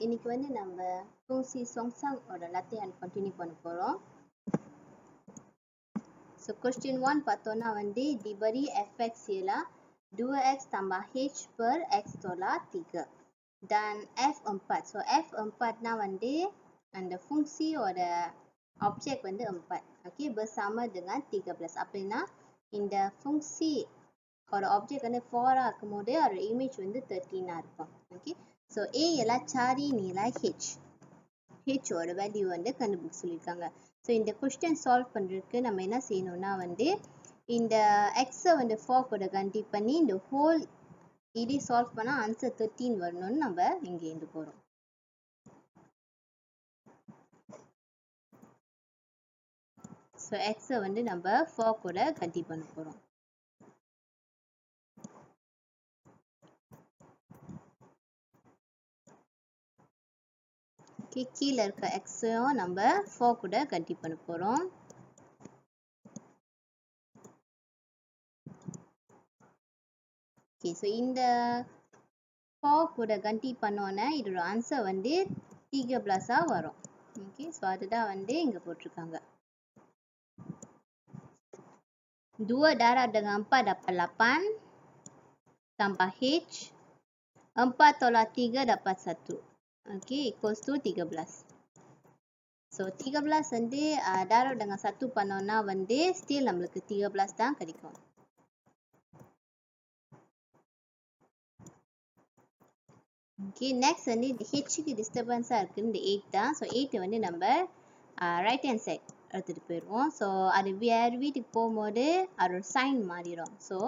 இன்னைக்கு வந்து நம்ம ஃபங்க்சி சொங்சாங் ஓட லத்தியான் கண்டினியூ பண்ண போறோம். ஸோ கொஸ்டின் 1 பார்த்தோன்னா வந்து diberi fx ialah 2x tambah h per x tolak 3 dan f4. So f4னா வந்து அந்த ஃபங்க்சியோட ஆப்ஜெக்ட் வந்து 4, ஓகே, bersama dengan 13. அப்படின்னா இந்த ஃபங்க்சி ஒரு ஆப்ஜெக்ட் வந்து 4 இருக்கும்போது அதோட இமேஜ் வந்து 13 இருக்கும். ஓகே, ஸோ A எல்லாம் சாரி நீலா H ஓட வேல்யூ வந்து கண்டுபிடிக்க சொல்லியிருக்காங்க. ஸோ இந்த கொஸ்டின் சால்வ் பண்ணுறதுக்கு நம்ம என்ன செய்யணும்னா வந்து இந்த எக்ஸை வந்து 4 கூட கண்டிப் பண்ணி இந்த ஹோல் இதே சால்வ் பண்ணால் ஆன்சர் 13 வரணும்னு நம்ம இங்கே இருந்து போகிறோம். ஸோ எக்ஸை வந்து நம்ம 4 கூட கண்டிப் பண்ண போகிறோம். கீழே இருக்க எக்ஸையும் நம்ம 4 கூட கண்டிப் பண்ண போகிறோம். ஓகே, ஸோ இந்த 4 கூட கண்டிப் பண்ணோன்னே இதோட ஆன்சர் வந்து 13 வரும். ஓகே, ஸோ அதுதான் வந்து இங்கே போட்டிருக்காங்க. 2 darab dengan 4 dapat 8 tambah H 4 tolak 3 dapat 1. Okay, equals to 13. So 13 வந்து darab dengan 1 பண்ணோம்னா வந்து still நம்மளுக்கு 13 தான் கிடைக்கும். Okay, next வந்து இந்த Hக்கு டிஸ்டர்பன்ஸாக இருக்குது இந்த 8 தான். ஸோ 8 வந்து நம்ம ரைட் ஹேண்ட் சைட் எடுத்துகிட்டு போயிடுவோம். ஸோ அது வேறு வீட்டுக்கு போகும்போது அதோட சைன் மாறிடும். ஸோ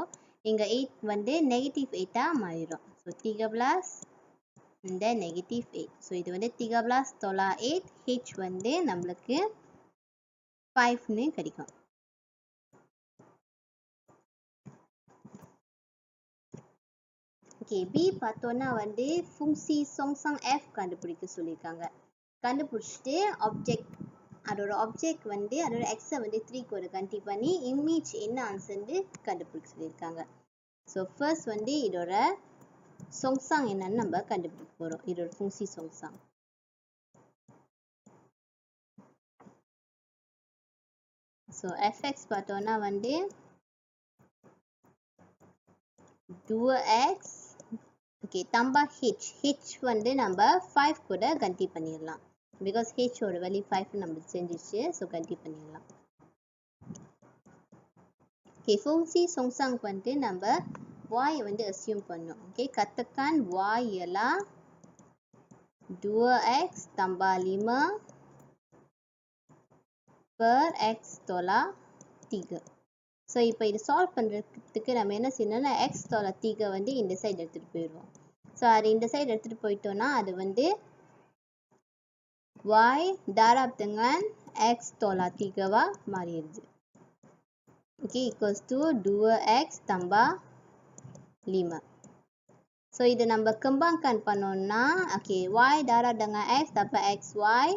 இங்கே 8 வந்து -8 மாறிடும். ஸோ 13 இந்த -8. ஸோ இது வந்து 13 tolak 8, H வந்து நம்மளுக்கு 5ன்னு கிடைக்கும். ஓகே, பி பார்த்தோன்னா வந்து ஃபங்க்சி சொங்சாங் F கண்டுபிடிக்க சொல்லியிருக்காங்க. கண்டுபிடிச்சிட்டு அதோட ஆப்ஜெக்ட் வந்து அதோட எக்ஸை வந்து 3 கூட கண்டிப் பண்ணி இமேஜ் என்ன ஆன்சர்ன்னு கண்டுபிடிக்க சொல்லியிருக்காங்க. ஸோ ஃபர்ஸ்ட் வந்து இதோட சொங்சாங் என்னன்னு நம்ம கண்டுபிடிக்க போகிறோம். இதோட ஃபங்க்சி சொங்சாங். ஸோ எஃப்எக்ஸ் பார்த்தோன்னா வந்து 2x ஓகே tambah H வந்து நம்ம 5 கூட கண்டிப் பண்ணிடலாம். பிகாஸ் H ஓட வேல்யூ 5 நம்ம செஞ்சிச்சு. ஸோ கண்டிப் பண்ணிடலாம். ஓகே, ஃபங்க்சி சொங்சாங் வந்து நம்ம y வந்து அசியூம் பண்ணோம். Okay, katakan y ialah 2x tambah 5 per x tolak 3. So இப்போ இது சால்வ் பண்ணுறதுக்கு நம்ம என்ன செய்யணும்னா x tolak 3 வந்து இந்த சைடு எடுத்துகிட்டு போயிடுவோம். ஸோ அது இந்த சைடு எடுத்துகிட்டு போயிட்டோன்னா அது வந்து y darab dengan x tolak 3 மாறிடுது. Okay, equals to 2x tambah 5. So இது நம்ம கம்பேர் பண்ணோம்னா okay y darab dengan x dapat xy.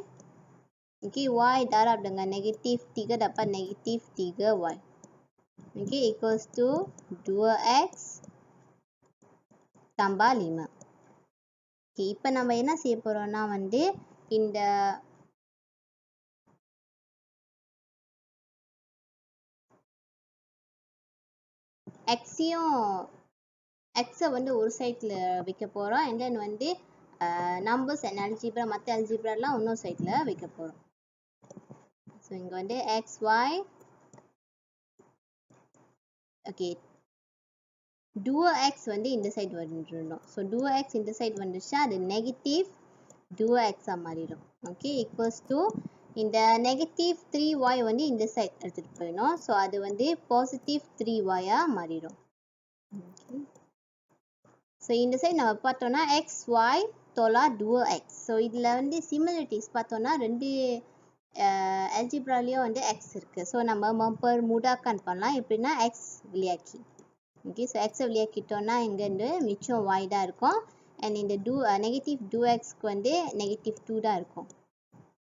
Okay, y darab dengan -3 dapat -3y. Okay, equals to 2x tambah 5. Okay, இப்போ நம்ம என்ன செய்ய போகிறோம்னா வந்து இந்த எக்ஸை வந்து ஒரு சைடில் வைக்க போகிறோம். அண்ட் தென் வந்து நம்பர்ஸ் அண்ட் அல்ஜிப்ரா மற்ற அல்ஜிப்ராலாம் இன்னொரு சைடில் வைக்க போகிறோம். ஸோ இங்கே வந்து xy ஓகே 2x வந்து இந்த சைடு வந்துடணும். ஸோ 2x இந்த சைடு வந்துடுச்சா அது -2x மாறிடும். ஓகே, ஈக்குவல்ஸ் டு இந்த -3y வந்து இந்த சைடு எடுத்துகிட்டு போயிடணும். ஸோ அது வந்து +3y மாறிடும். ஓகே, ஸோ இந்த சைடு நம்ம பார்த்தோன்னா xy tolak 2x. ஸோ இதில் வந்து சிமிலரிட்டிஸ் பார்த்தோன்னா ரெண்டு அல்ஜிப்ராலையும் வந்து x இருக்குது. ஸோ நம்ம mempermudahkan பண்ணலாம். எப்படின்னா x விளையாக்கி. ஓகே, ஸோ எக்ஸை விளையாக்கிட்டோன்னா இங்கேருந்து மிச்சம் y தான் இருக்கும். அண்ட் இந்த -2xக்கு வந்து -2 தான் இருக்கும்.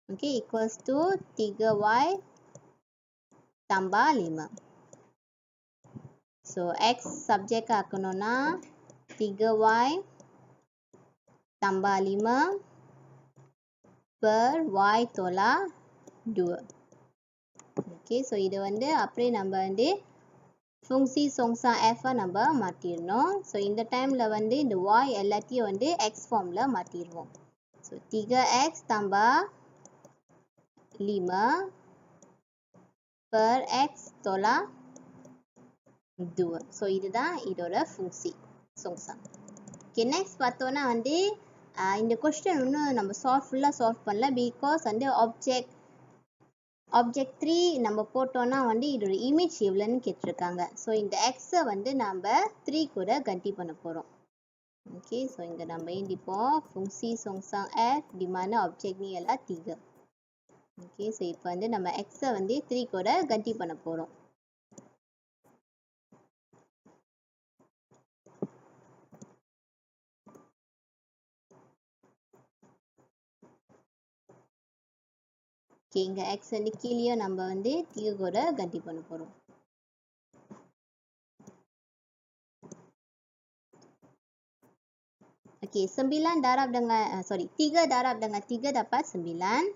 Okay, equals to 3y tambah 5. So x subject ஆக்கணும்னா 3y tambah 5 per y tolak 2. Okay, so இது வந்து அப்படியே நம்ம வந்து ஃபங்க்ஷி சொங்சா f நம்ம மாற்றிடணும். ஸோ இந்த டைமில் வந்து இந்த y எல்லாத்தையும் வந்து x ஃபார்மில் மாற்றிடுவோம். So 3x tambah 5 per x tolak 2. So இதுதான் இதோட ஃபங்க்ஷி சொங்சா. ஓகே, நெக்ஸ்ட் பார்த்தோன்னா வந்து இந்த கொஸ்டின் இன்னும் நம்ம ஃபுல்லாக சால்வ் பண்ணல. பிகாஸ் வந்து ஆப்ஜெக்ட் 3 நம்ம போட்டோன்னா வந்து இதோட இமேஜ் எவ்வளோன்னு கேட்டிருக்காங்க. ஸோ இந்த எக்ஸை வந்து நம்ம 3 கூட கண்டி பண்ண போகிறோம். ஓகே, ஸோ இங்கே நம்ம எழுதிப்போம் ஃபங்க்ஷி சொங்சாங் f di mana objek ni ialah 3. Okay, so இப்போ வந்து நம்ம எக்ஸை வந்து 3 கூட கண்டி பண்ண போகிறோம். ஓகே, இங்கே எக்ஸ் வந்து கீழேயும் நம்ம வந்து 3 கூட கண்டி பண்ண போகிறோம். Okey, 9 darab dengan 3 darab dengan 3 dapat 9.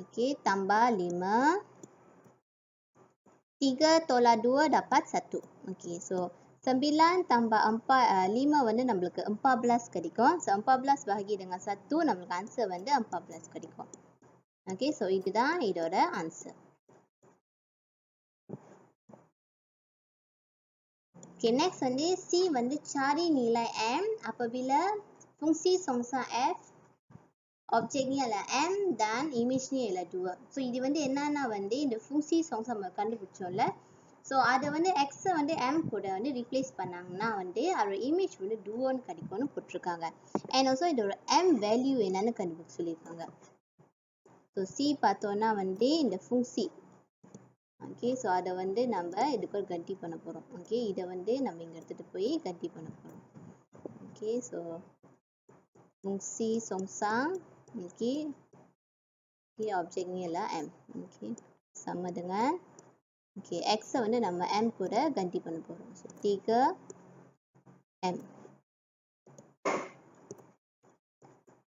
Okey, tambah 5. 3 tolak 2 dapat 1. Okey, so 9 tambah 5 வந்து நம்மளுக்கு 14 கிடைக்கும். So 14 bahagi dengan 1 நம்மளுக்கு ஆன்சர் வந்து 14 கிடைக்கும். Okey, so இதுதான் இதோட ஆன்சர். Okay, next வந்து C வந்து cari nilai M apabila fungsi songsang F objek ni adalah M dan image ni adalah 2. So இது வந்து என்னன்னா வந்து இந்த fungsi songsang நம்ம கண்டுபிடிச்சோம்ல. So அதை வந்து X வந்து M கூட வந்து replace பண்ணாங்கன்னா வந்து அதோட image வந்து 2 கிடைக்கும்னு போட்டிருக்காங்க. And also இதோட M value என்னன்னு கண்டுபிடிச்சு சொல்லியிருக்காங்க. So C பார்த்தோன்னா வந்து இந்த fungsi. ஓகே, ஸோ அதை வந்து நம்ம இதுக்கு ஒரு கண்டி பண்ண போகிறோம். ஓகே, இதை வந்து நம்ம இங்கே எடுத்துகிட்டு போய் கண்டி பண்ண போகிறோம். Okay, so fungsi songsang okay object ni adalah M. Okay, sama dengan okay எக்ஸை வந்து நம்ம M கூட கண்டி பண்ண போகிறோம். So 3M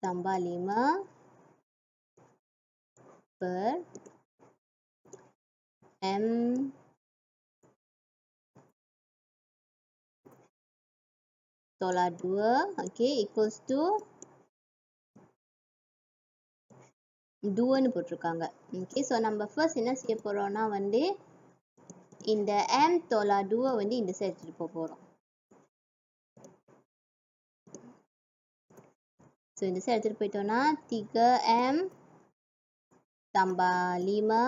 tambah 5 per M tolak 2 okay, equals to 2ன்னு போட்டிருக்காங்க. ஓகே, ஸோ நம்ம ஃபர்ஸ்ட் என்ன செய்ய போகிறோம்னா வந்து இந்த M tolak 2 வந்து இந்த சைடு எடுத்துகிட்டு போக போகிறோம். ஸோ இந்த சைடு எடுத்துகிட்டு போயிட்டோம்னா 3M tambah 5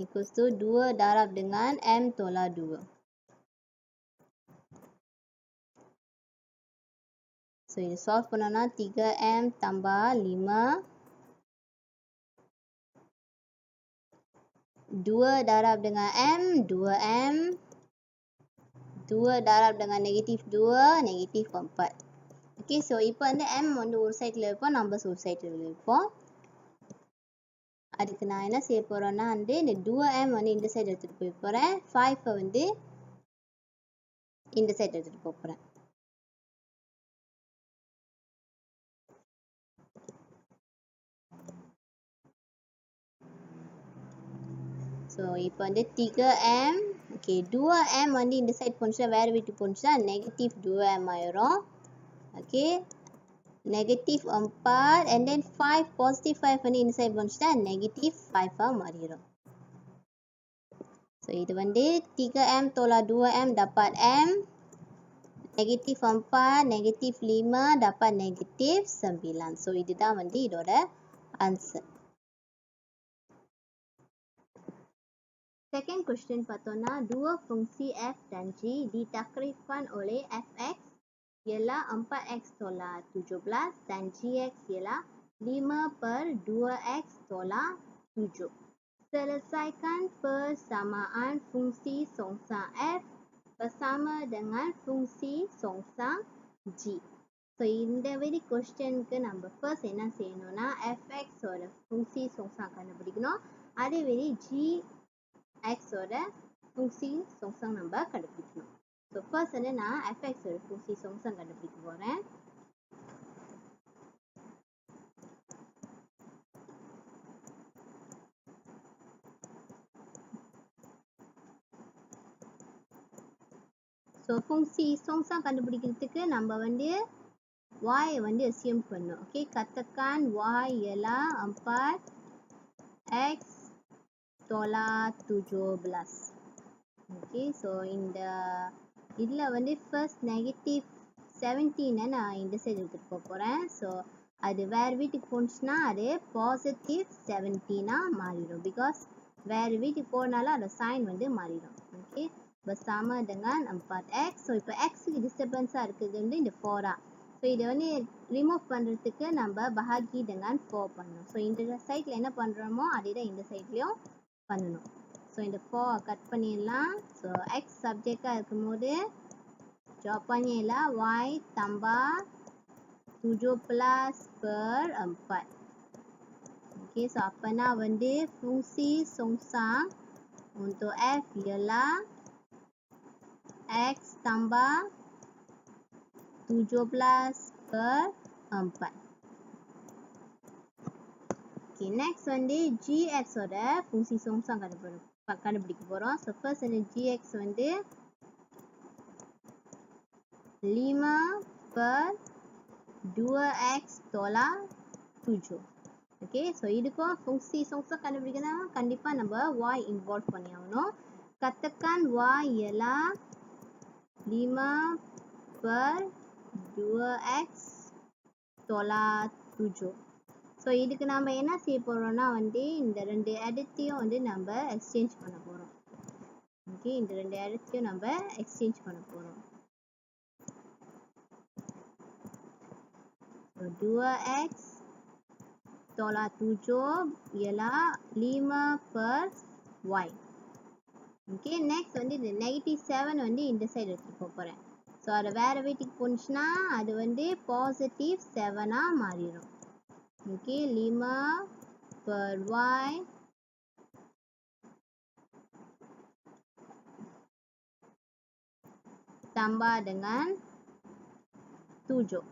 equals to 2 darab dengan M tolak 2. So இது சால்வ் பண்ணோன்னா 3M tambah 5 2 darab dengan M 2M 2 darab dengan negatif 2 negatif 4. Okay, so இப்போ வந்து M வந்து ஒரு சைடில் வைப்போம், நம்பர்ஸ் ஒரு சைடில் வைப்போம். அதுக்கு நான் என்ன செய்ய போகிறேன்னா வந்து இந்த 2M வந்து இந்த சைடு எடுத்துகிட்டு போய் போகிறேன், 5 வந்து இந்த சைடு எடுத்துகிட்டு போக போகிறேன். ஸோ இப்போ வந்து 3M ஓகே 2M வந்து இந்த சைடு போணுச்சுன்னா வேறு வீட்டுக்கு போணுச்சுன்னா நெகட்டிவ் 2M ஆயிரும். Okay, negative 4 and then 5 positive 5 வந்து இந்த சைடு போணுச்சுன்னா நெகட்டிவ் 5 மாறிடும். ஸோ இது வந்து 3M tolak 2M dapat M, negatif 4 negatif 5 dapat negatif 9. So இதுதான் வந்து இதோட ஆன்சர். Second question பார்த்தோம்னா dua fungsi f dan g ditakrifkan oleh fx ialah 4x tolak 17 dan gx ialah 5 per 2x tolak 7. Selesaikan persamaan fungsi songsang f bersama dengan fungsi songsang g. So இந்த மாதிரி கொஸ்டினுக்கு நம்ம first என்ன செய்யணும்னா fx ஓட fungsi songsang கண்டுபிடிக்கணும். அதே மாதிரி x ஓட fungsi songsang நம்ம கண்டுபிடிக்கணும். ஸோ ஃபர்ஸ்ட் வந்து நான் fx ஓட fungsi songsang கண்டுபிடிக்க போகிறேன். ஸோ ஃபங்க்ஷி சொங்சாங் கண்டுபிடிக்கிறதுக்கு நம்ம வந்து y வந்து assume பண்ணணும். Okay, katakan y ialah 4x tolak 17. Okay, so இந்த இதில் வந்து ஃபர்ஸ்ட் நெகட்டிவ் 17 நான் இந்த சைடு எடுத்துகிட்டு போக போகிறேன். ஸோ அது வேறு வீட்டுக்கு போணுச்சுன்னா அது பாசிட்டிவ் 17 மாறிடும். பிகாஸ் வேறு வீட்டுக்கு போனாலும் அதோட சைன் வந்து மாறிடும். Okay, bersama dengan 4x. So இப்போ எக்ஸுக்கு டிஸ்டர்பன்ஸாக இருக்குது வந்து இந்த 4 ஸோ இதை வந்து ரிமூவ் பண்ணுறதுக்கு நம்ம பஹாகி dengan 4 பண்ணணும். ஸோ இந்த சைடில் என்ன பண்ணுறோமோ அதே தான் இந்த சைட்லேயும் பண்ணணும். ஸோ இந்த 4 கட் பண்ணிடலாம். ஸோ எக்ஸ் சப்ஜெக்டாக இருக்கும்போது jawapannya ialah y tambah 17/4. Okey, so apana வந்து fungsi songsang untuk f ialah x tambah 17/4. Okay, next வந்து gx ஓட fungsi songsang கண்டுபிடிக்க போறோம். So first வந்து gx வந்து 5/2x tolak 7. ஓகே, ஸோ இதுக்கும் ஃபங்க்ஷி சொங்சாங் கண்டுபிடிக்கணும். கண்டிப்பாக நம்ம y இன்வால்வ் பண்ணி ஆகணும். katakan y ialah 5/2x tolak 7. So இதுக்கு நம்ம என்ன செய்ய போகிறோம்னா வந்து இந்த ரெண்டு இடத்தையும் வந்து நம்ம எக்ஸ்சேஞ்ச் பண்ண போகிறோம். ஓகே, இந்த ரெண்டு இடத்தையும் நம்ம எக்ஸ்சேஞ்ச் பண்ண போகிறோம். 2x tolak 7 ialah 5/y. Okay, next வந்து இந்த நெகட்டிவ் 7 வந்து இந்த சைடு எடுத்துகிட்டு போக போகிறேன். ஸோ அதை வேறு வீட்டுக்கு போணுச்சுன்னா அது வந்து பாசிட்டிவ் 7 மாறிடும். Okay, 5/y tambah dengan 7.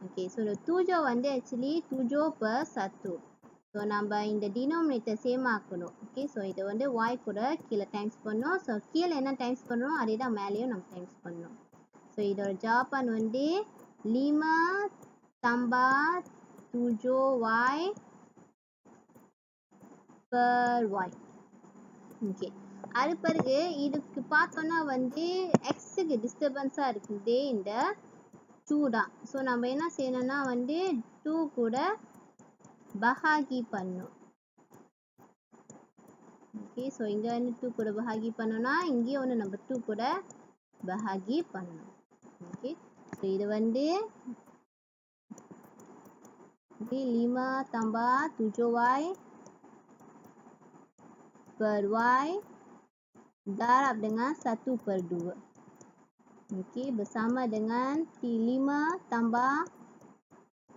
Okay, so 7 வந்து actually 7/1. ஸோ நம்ம இந்த டினோமினேட்டர் சேம் ஆக்கணும். ஓகே, ஸோ இதை வந்து y கூட கீழே டைம்ஸ் பண்ணணும். ஸோ கீழே என்ன டைம்ஸ் பண்ணணும் அதே தான் மேலேயும் நம்ம டைம்ஸ் பண்ணணும். ஸோ இதோட ஜாப்பான் வந்து 5 tambah 7y per y. Okay, அது பிறகு இதுக்கு பார்த்தோன்னா வந்து எக்ஸுக்கு டிஸ்டர்பன்ஸாக இருக்குது இந்த 2 தான். ஸோ நம்ம என்ன செய்யணும்னா வந்து 2 கூட பஹாகி பண்ணணும். ஓகே, ஸோ இங்கே வந்து 2 கூட பஹாகி பண்ணோம்னா இங்கேயும் ஒன்று நம்ம 2 கூட பஹாகி பண்ணணும். ஓகே, ஸோ இது வந்து 5 tambah 7y per y darab dengan 1/2. Okey, bersama dengan 5 tambah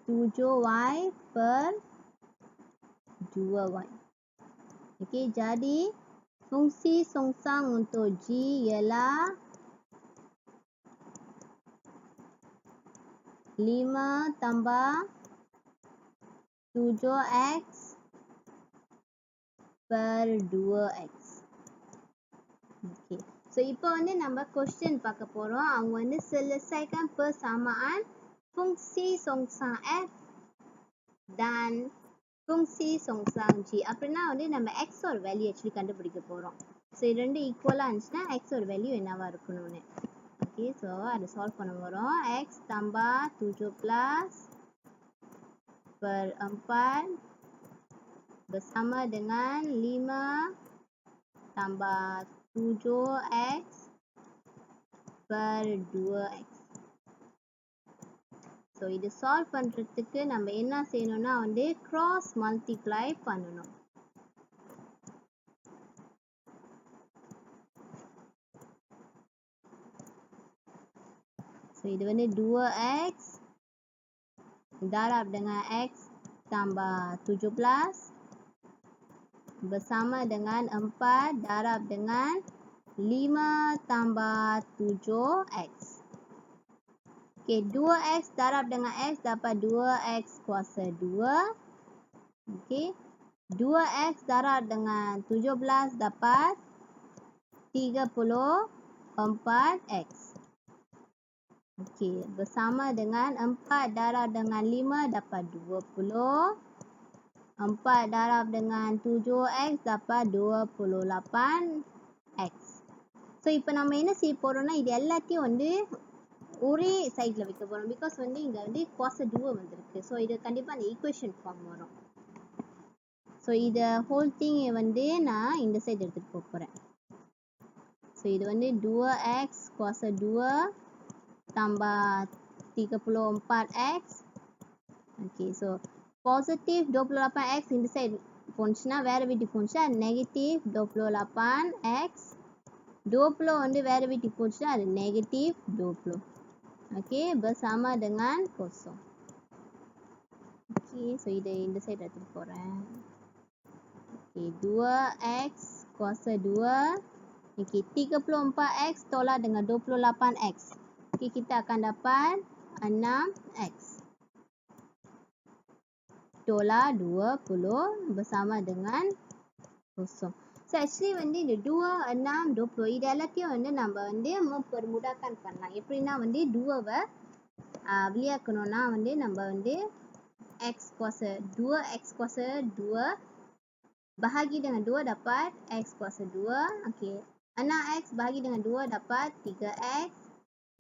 7y per 2y. Okey, jadi fungsi songsang untuk g ialah 5 tambah 7x per 2x. Okay. So இப்போ வந்து நம்ம கொஸ்டின் பார்க்க போறோம். அவங்க வந்து selesaikan persamaan fungsi songsang f dan fungsi songsang g. அப்படின்னா வந்து நம்ம x ஓட வேல்யூ ஆக்சுவலி கண்டுபிடிக்க போறோம். ஸோ இது ரெண்டு ஈக்குவலாக இருந்துச்சுன்னா x ஓட வேல்யூ என்னவா இருக்கணும்னு. ஓகே, ஸோ அதை சால்வ் பண்ண போறோம். x tambah 7 per 4 bersama dengan 5 tambah 7x per 2x. So இது சால்வ் பண்ணுறதுக்கு நம்ம என்ன செய்யணும்னா வந்து கிராஸ் மல்டிப்ளை பண்ணணும். ஸோ இது வந்து 2x darab dengan x tambah 17 bersama dengan 4 darab dengan 5 tambah 7x. Okay, 2x darab dengan x dapat 2x kuasa 2. Okay, 2x darab dengan 17 dapat 34x. Okey, bersama dengan 4 darab dengan 5 dapat 20. 4 darab dengan 7x dapat 28x. So இப்போ நம்ம என்ன செய்ய போகிறோம்னா இது எல்லாத்தையும் வந்து ஒரே சைடில் வைக்க போகிறோம். பிகாஸ் வந்து இங்கே வந்து cos 2 வந்திருக்கு. ஸோ இது கண்டிப்பாக அந்த ஈக்குவேஷன் ஃபார்ம் வரும். ஸோ இதை ஹோல் திங் வந்து நான் இந்த சைடு எடுத்துகிட்டு போக போகிறேன். ஸோ இது வந்து 2x cos 2 tambah 34x. Okay, so positive 28x இந்த side போனுச்சுன்னா வேற வீட்டுக்கு போனுச்சுன்னா negative 28x. 20 வந்து வேற வீட்டுக்கு போச்சுன்னா அது negative 20. Okay, bersama dengan kosong. Okay, so இதை இந்த side எடுத்துட்டு போறேன். Okay, 2x cos 2. Okay, 34x tolak dengan 28x. Okay, kita akan dapat 6x. Tolak 20 bersama dengan kosong. So actually வந்து இந்த 2, 6, 20 இது எல்லாத்தையும் வந்து நம்ம வந்து பெருமுடாக்கம் பண்ணலாம். எப்படின்னா வந்து 2வை வெளியாக்கணும்னா வந்து நம்ம வந்து x cos 2x cos 2 bahagi dengan 2 dapat x cos 2. Okey. 6x bahagi dengan 2 dapat 3x.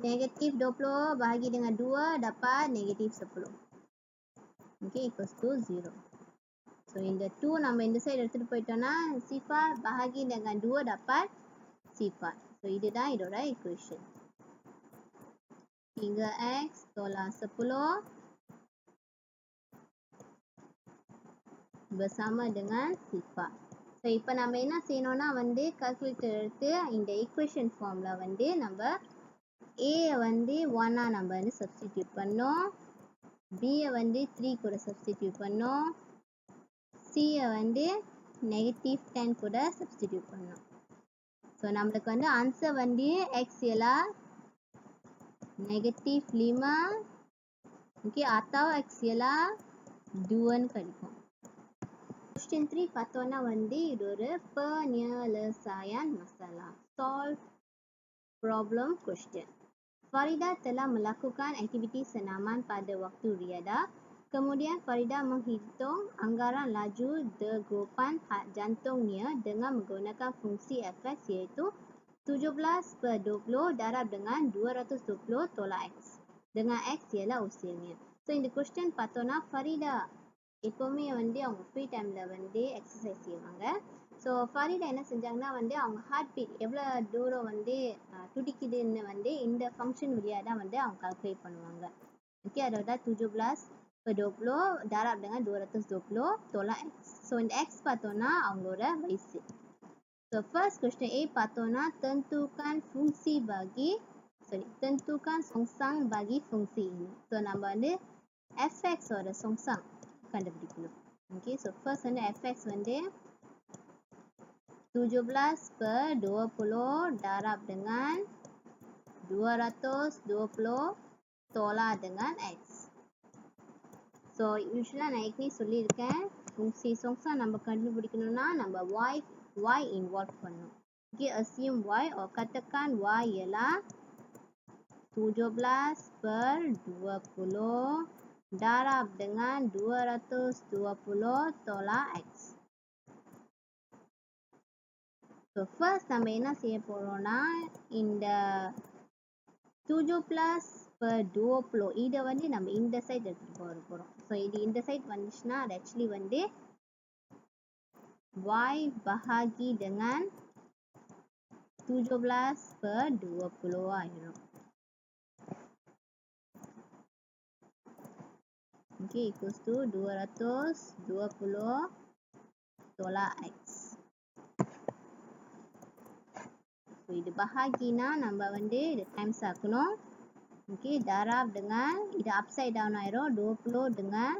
Negatif 20 bahagi dengan 2 dapat negatif 10. Okay, equals to 0. So, இந்த 2 நம்ம இந்த side எடுத்துட்டு போயிட்டோம்னா sifar bahagi dengan 2 dapat sifar. So, இதுதான் இதோட equation. 3x tolak 10 bersama dengan sifar. So, இப்போ நம்ம என்ன செய்யணும்னா வந்து calculator எடுத்து இந்த equation formல வந்து நம்ம a வந்து 1 நம்ம வந்து substitute பண்ணோம். b வந்து 3 கூட substitute பண்ணோம். c வந்து negative 10 கூட substitute பண்ணோம். ஸோ நம்மளுக்கு வந்து ஆன்சர் வந்து x ialah negative 5 okay, atau x ialah 2 கிடைக்கும். Question 3 பார்த்தோம்னா வந்து இது ஒரு penyelesaian masalah. Solve problem question. Farida telah melakukan aktiviti senaman pada waktu riadah. Kemudian Farida menghitung anggaran laju degupan jantungnya dengan menggunakan fungsi fx iaitu 17/20 darab dengan 220 tolak x. Dengan x ialah usianya. So இந்த question பார்த்தோம்னா Farida எப்போவுமே வந்து அவங்க free டைமில் வந்து exercise செய்வாங்க. So ஃபாரிடா என்ன செஞ்சாங்கன்னா வந்து அவங்க ஹார்ட் பீட் எவ்வளோ தூரம் வந்து துடிக்குதுன்னு வந்து இந்த ஃபங்க்ஷன் வழியாக தான் வந்து அவங்க கால்குலேட் பண்ணுவாங்க. ஓகே, அதோட 17/20 darab dengan 220 tolak x. So இந்த எக்ஸ் பார்த்தோன்னா அவங்களோட வயசு. ஸோ ஃபர்ஸ்ட் கொஸ்டின் A பார்த்தோன்னா tentukan songsang bagi fungsi ini. So நம்ம வந்து fx ஓட songsang கண்டுபிடிக்கணும். ஓகே, ஸோ ஃபர்ஸ்ட் வந்து fx வந்து 17/20 darab dengan 220 tolak dengan x. So யூஸ்வலாக நான் ஏற்கனவே சொல்லியிருக்கேன் ஃபங்க்ஷன் songsang நம்ம கண்டுபிடிக்கணும்னா நம்ம y இன்வால்வ் பண்ணணும். Okay, assume y katakan y ialah 17/20 darab dengan 220 tolak x. So first நம்ம என்ன செய்ய போறோம்னா இந்த 17/20 இதை வந்து நம்ம இந்த சைடு எடுத்துட்டு போறோம். ஸோ இது இந்த சைடு வந்துச்சுன்னா அது ஆக்சுவலி வந்து y bahagi dengan 17/20 ஆயிடும். Okay, equals to 220 tolak x. So, இது bahagiனா நம்ம வந்து இது டைம்ஸ் ஆக்கணும். Okay, darab dengan இது upside down ஆயிரும். 20 dengan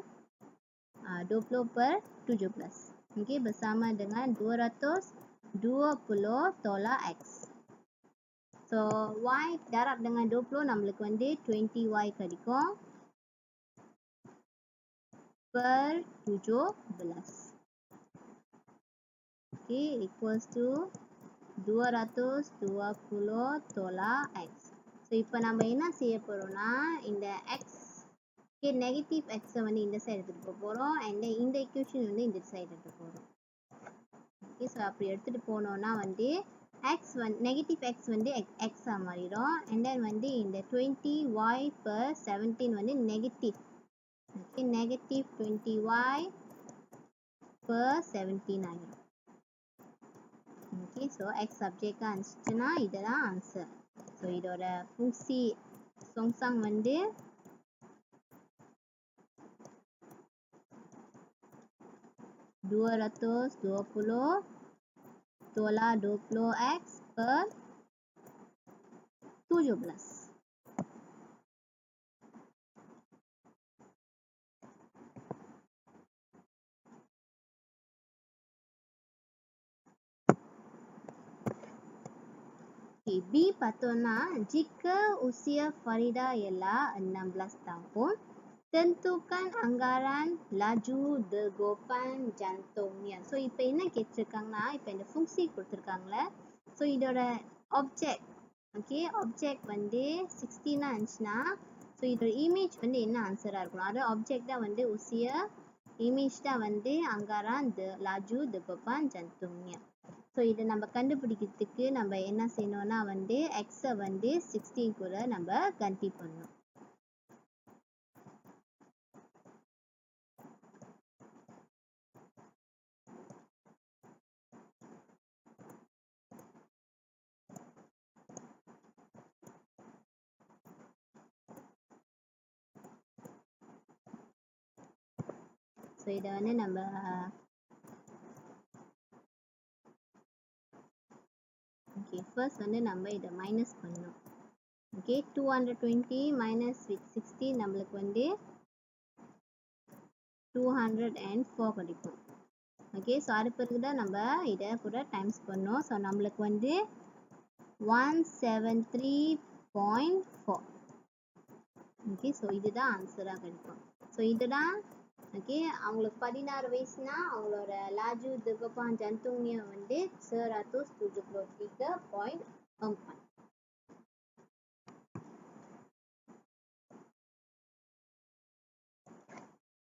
20/17. Okay, bersama dengan 220 tolak x. So, y darab dengan 20 நம்மளுக்கு வந்து 20y கிடைக்கும். Per 17. Okay, equals to 220 tolak x. So இப்போ நம்ம என்ன செய்ய போகிறோம்னா இந்த எக்ஸ் நெகட்டிவ் எக்ஸை வந்து இந்த சைடு எடுத்துகிட்டு போக போகிறோம் அண்ட் இந்த ஈக்குவேஷன் வந்து இந்த சைடு எடுத்துகிட்டு போகிறோம். ஓகே ஸோ அப்படி எடுத்துகிட்டு போனோன்னா வந்து எக்ஸ் வந்து நெகட்டிவ் எக்ஸ் வந்து எக்ஸாக மாறிடும் அண்ட் தென் வந்து இந்த 20y/17 வந்து நெகட்டிவ். ஓகே நெகட்டிவ் 20y/17 ஆகிடும். ஓகே ஸோ எக்ஸ் சப்ஜெக்டாக இருந்துச்சுன்னா இதுதான் ஆன்சர். ஸோ இதோட ஃபங்க்சி சொங்சாங் வந்து 220 tolak 20x/17. B பார்த்தோம்னா jika usia Farida ialah 16 tahun, tentukan anggaran laju degupan jantungnya. So இப்போ என்ன கேட்டிருக்காங்கன்னா இப்போ இந்த ஃபங்க்சி கொடுத்துருக்காங்களே ஸோ இதோட ஆப்ஜெக்ட் ஓகே ஆப்ஜெக்ட் வந்து 16 இருந்துச்சுன்னா ஸோ இதோட இமேஜ் வந்து என்ன ஆன்சராக இருக்கணும். அது ஆப்ஜெக்ட் தான் வந்து உசிய, இமேஜ் தான் வந்து anggaran laju degupan jantungnya. So இதை நம்ம கண்டுபிடிக்கிறதுக்கு நம்ம என்ன செய்யணும்னா வந்து எக்ஸை வந்து 16 கூட நம்ம கண்டி பண்ணணும். ஸோ இதை வந்து நம்ம ஓகே ஃபர்ஸ்ட் வந்து நம்ம இதை மைனஸ் பண்ணணும். ஓகே 220 மைனஸ் வித் 60 நம்மளுக்கு வந்து 204 கிடைக்கும். ஓகே ஸோ அது பிறகு தான் நம்ம இதை கூட டைம்ஸ் பண்ணோம். ஸோ நம்மளுக்கு வந்து 173.4. ஓகே ஸோ இதுதான் ஆன்சராக கிடைக்கும். ஸோ இதுதான் ஓகே அவங்களுக்கு 16 வயசுனா அவங்களோட laju degupan jantungnya வந்து 173.4.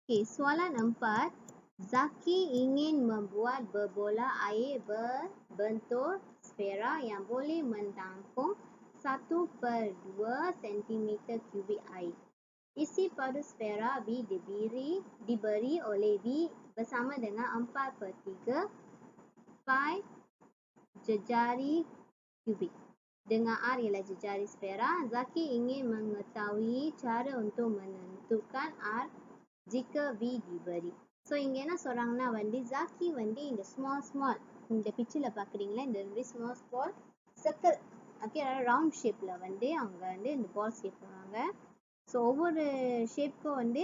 Okay, soalan 4. Zaki ingin membuat berbola air berbentuk sfera yang boleh menampung 1/2 cm3 air. Isi pada sfera B diberi oleh B bersama dengan 4/3 pi jejari kubik. Dengan R ialah jejari sfera, Zaki ingin mengetahui cara untuk menentukan R jika V diberi. So இங்கே என்ன சொல்கிறாங்கன்னா வந்து Jackie வந்து இந்த small இந்த பிக்சரில் பார்க்குறீங்களா இந்த ஸ்மால் சர்க்கிள் ஓகே ரவுண்ட் ஷேப்பில் வந்து அவங்க வந்து இந்த பால் ஷேப் பண்ணுவாங்க. ஸோ ஒவ்வொரு ஷேப்புக்கும் வந்து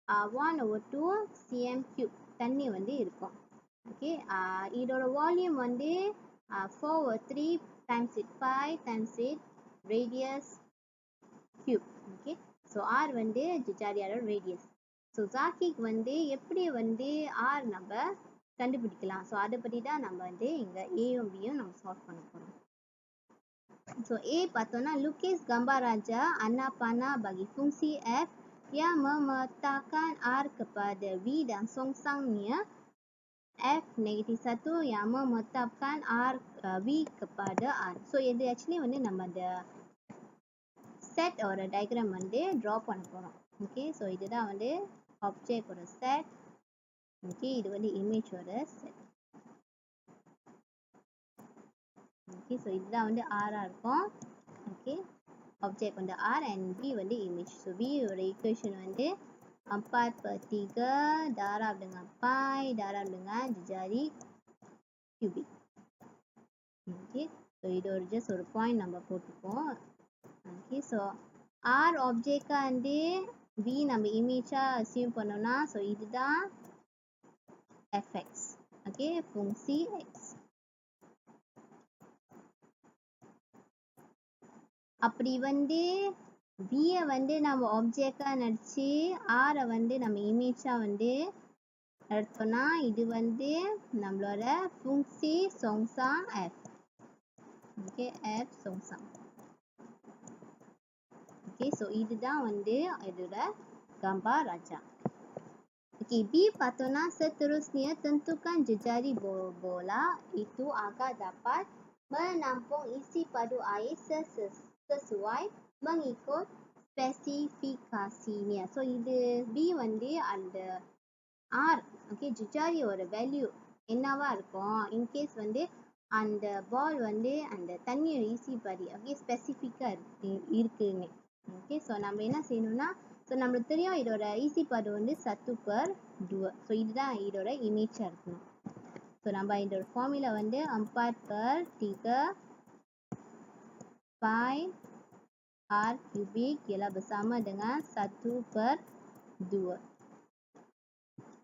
1/2 cm3 தண்ணி வந்து இருக்கும். ஓகே இதோட வால்யூம் வந்து 4/3 times it 5 times it radius cube. Okay so R வந்து ஜிஜாரியோட ரேடியஸ். ஸோ ஜாக்கிக்கு வந்து எப்படி வந்து ஆர் நம்ம கண்டுபிடிக்கலாம். ஸோ அதை பற்றி தான் நம்ம வந்து இங்கே ஏயும் பியும் நம்ம சால்வ் பண்ண போகிறோம். ஸோ ஏ பார்த்தோன்னா lukis gambar raja anak panah bagi fungsi F yang memetakan R kepada V dan songsangnya F -1 yang memetapkan R V kepada R. So இது ஆக்சுவலி வந்து நம்ம அந்த செட் ஒரு டயக்ராம் வந்து ட்ரா பண்ண போகிறோம். ஓகே ஸோ இதுதான் வந்து ஆப்ஜெக்டோட செட். ஓகே இது வந்து இமேஜோட செட். ஓகே ஸோ இதுதான் வந்து ஆராக இருக்கும். ஓகே ஆப்ஜெக்ட் வந்து ஆர் அண்ட் பி வந்து இமேஜ். ஸோ பியோட ஈக்குவேஷன் வந்து 4/3 darab dengan pi darab dengan jejari kubik. Okay so இது ஒரு ஜஸ்ட் ஒரு பாயிண்ட் நம்ம போட்டுப்போம். ஓகே ஸோ ஆர் ஆப்ஜெக்டாக வந்து V நம்ம இமேஜாக அசியூம் பண்ணோம்னா ஸோ இதுதான் fx. ஓகே ஃபங்க்சி எக்ஸ். அப்படி வந்து வியை வந்து நம்ம ஆப்ஜெக்டாக நடிச்சு ஆரை வந்து நம்ம இமேஜாக வந்து எடுத்தோம்னா இது வந்து நம்மளோட ஃபங்க்சி சொங்சாங் எஃப். ஓகே எஃப் சொங்சாங். Okay, so இதுதான் வந்து இதோட gambar raja. Okay, B patona seterusnya tentukan jejari bola itu agar dapat menampung isi padu air sesuai mengikut spesifikasinya. So இது B வந்து அந்த R, okay, ஜிஜாரியோட வேல்யூ என்னவா இருக்கும் இன்கேஸ் வந்து அந்த பால் வந்து அந்த தண்ணியோட ஈசி படி ஓகே ஸ்பெசிஃபிக்காக இருக்குன்னு. ஓகே, ஸோ நம்ம என்ன செய்யணும்னா, ஸோ நம்மளுக்கு தெரியும் இதோட ஈசி படு வந்து 1/2. ஸோ இதுதான் இதோட இமேஜாக இருக்கணும். ஸோ நம்ம இதோட ஃபார்முலா வந்து 4/3 pi R cubic ialah bersama dengan 1/2.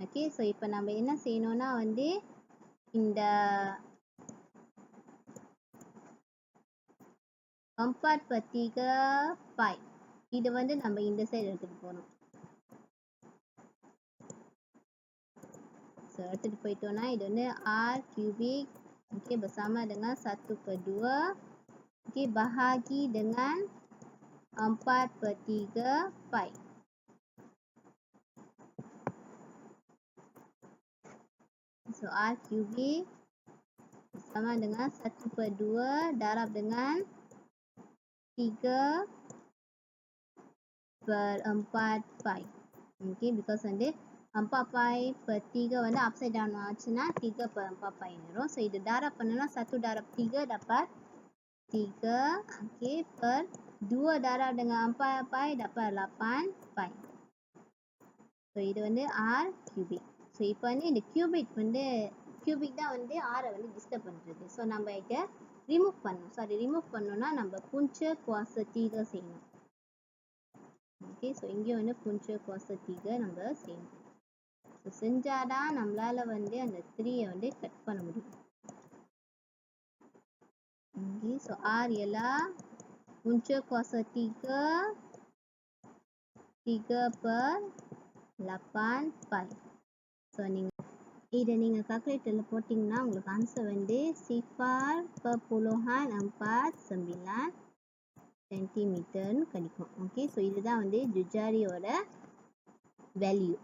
Okay, so இப்போ நம்ம என்ன செய்யணும்னா வந்து இந்த 4/3 pi இது வந்து நம்ம இந்த சைடு எடுத்துட்டு போகணும். ஸோ எடுத்துட்டு போயிட்டோம்னா இது வந்து R cubic okay bersama dengan 1/2 okay bahagi dengan 4/3 pi. So R cubic sama dengan 1/2 darab dengan 3/4 pi. Okay, because வந்து 4/3 வந்து upside down ஆச்சுன்னா 3/4 pi வரும். So இது darab பண்ணனா 1 darab 3 dapat 3. Okay, per 2 darab dengan 4 pi dapat 8 pi. So இது வந்து R cubic. So இப்போ வந்து இந்த கியூபிக் தான் வந்து ஆரை வந்து டிஸ்டர்ப் பண்ணுறது. ஸோ நம்ம இதை ரிமூவ் பண்ணணும். ஸோ அதை ரிமூவ் பண்ணோன்னா நம்ம punca kuasa 3 செய்யணும். ஓகே, ஸோ இங்கே வந்து punca kuasa 3 நம்ம செய்யணும். ஸோ செஞ்சாதான் நம்மளால் வந்து அந்த 3 வந்து கட் பண்ண முடியும். ஓகே, ஸோ ஆர் எல்லாம் punca kuasa 3/8 pi. ஸோ இதை நீங்கள் கால்குலேட்டரில் போட்டிங்கன்னா உங்களுக்கு ஆன்சர் வந்து 0.49 சென்டிமீட்டர்னு கிடைக்கும். ஓகே, ஸோ இதுதான் வந்து ஜுஜாரியோட வேல்யூ.